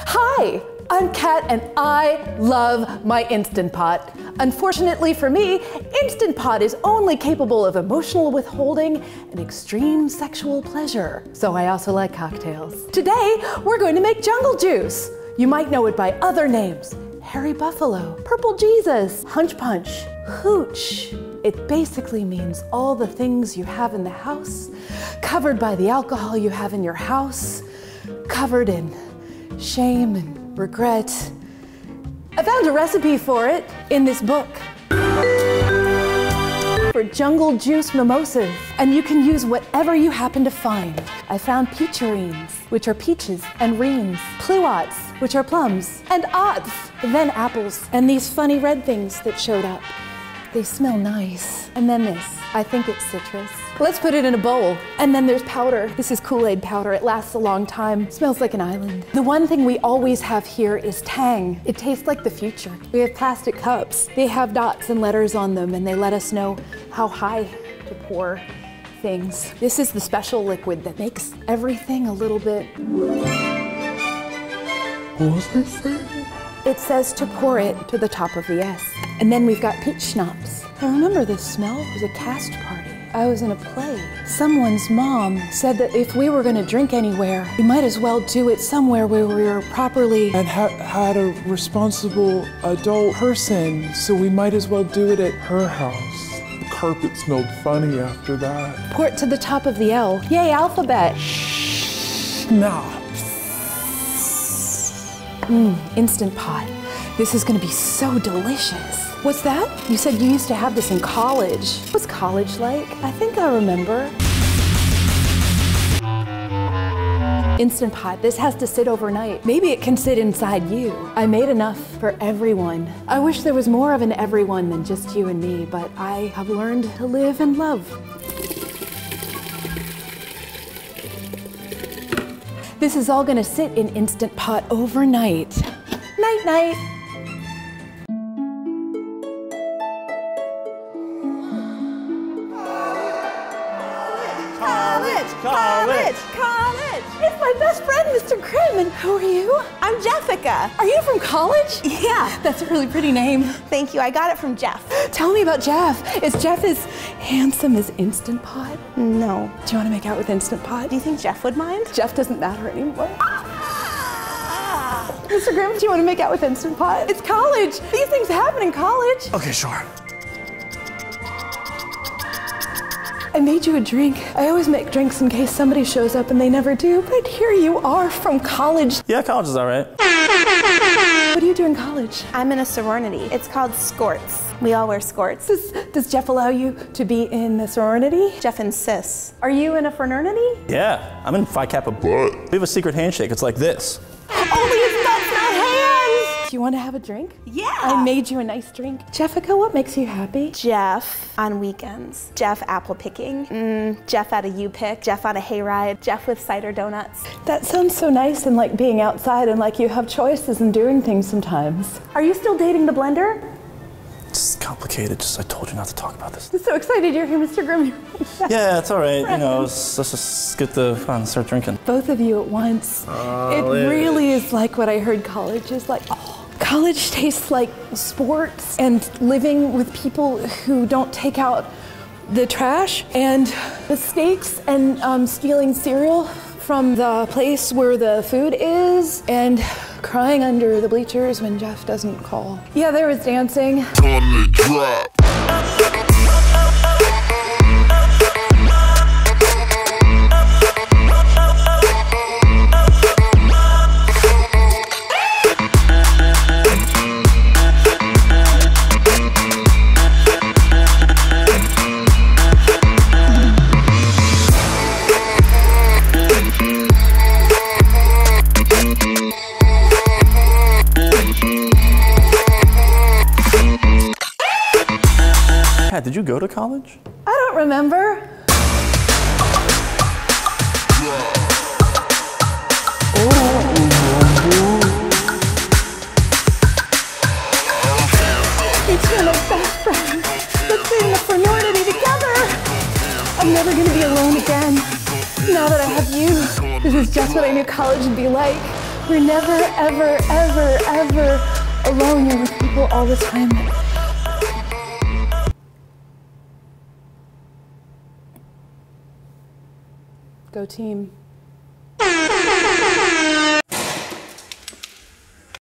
Hi, I'm Kat and I love my Instant Pot. Unfortunately for me, Instant Pot is only capable of emotional withholding and extreme sexual pleasure. So I also like cocktails. Today, we're going to make jungle juice. You might know it by other names. Hairy Buffalo, Purple Jesus, Hunch Punch, Hooch. It basically means all the things you have in the house, covered by the alcohol you have in your house, covered in shame and regret. I found a recipe for it in this book. For jungle juice mimosas, and you can use whatever you happen to find. I found peacherines, which are peaches, and reens, pluots, which are plums, and ots, then apples, and these funny red things that showed up. They smell nice. And then this, I think it's citrus. Let's put it in a bowl. And then there's powder. This is Kool-Aid powder. It lasts a long time. Smells like an island. The one thing we always have here is Tang. It tastes like the future. We have plastic cups. They have dots and letters on them, and they let us know how high to pour things. This is the special liquid that makes everything a little bit... What was I saying? It says to pour it to the top of the S. And then we've got peach schnapps. I remember this smell. It was a cast party. I was in a play. Someone's mom said that if we were going to drink anywhere, we might as well do it somewhere where we were properly... And had a responsible adult person, so we might as well do it at her house. The carpet smelled funny after that. Pour it to the top of the L. Yay, alphabet. Nah. Instant Pot. This is gonna be so delicious. What's that? You said you used to have this in college. What's college like? I think I remember. Instant Pot, this has to sit overnight. Maybe it can sit inside you. I made enough for everyone. I wish there was more of an everyone than just you and me, but I have learned to live and love. This is all gonna sit in Instant Pot overnight. Night, night. College! It's my best friend, Mr. Krim, and who are you? I'm Jeffica. Are you from college? Yeah. That's a really pretty name. Thank you, I got it from Jeff. Tell me about Jeff. Is Jeff as handsome as Instant Pot? No. Do you want to make out with Instant Pot? Do you think Jeff would mind? Jeff doesn't matter anymore. Mr. Grimm, do you want to make out with Instant Pot? It's college. These things happen in college. Okay, sure. I made you a drink. I always make drinks in case somebody shows up and they never do, but here you are from college. Yeah, college is all right. What do you do in college? I'm in a sorority. It's called Skorts. We all wear skorts. Does Jeff allow you to be in the sorority? Jeff insists. Are you in a fraternity? Yeah, I'm in Phi Kappa. We have a secret handshake. It's like this. Only it's not hands! Do you want to have a drink? Yeah! I made you a nice drink. Jeffica, what makes you happy? Jeff on weekends. Jeff apple picking. Jeff at a U-pick. Jeff on a hayride. Jeff with cider donuts. That sounds so nice and like being outside and like you have choices and doing things sometimes. Are you still dating the blender? It's complicated. I told you not to talk about this. I'm so excited you're here, Mr. Grimm. Yeah, it's all right. You know, let's just get the fun, start drinking. Both of you at once. It really is like what I heard college is like. Oh, college tastes like sports and living with people who don't take out the trash and mistakes and stealing cereal from the place where the food is and crying under the bleachers when Jeff doesn't call. Yeah, there was dancing. On the drop. Did you go to college? I don't remember. You two are my best friends. Let's be in the fraternity together. I'm never gonna be alone again. Now that I have you, this is just what I knew college would be like. You're never, ever, ever, ever alone. You're with people all the time. Go team.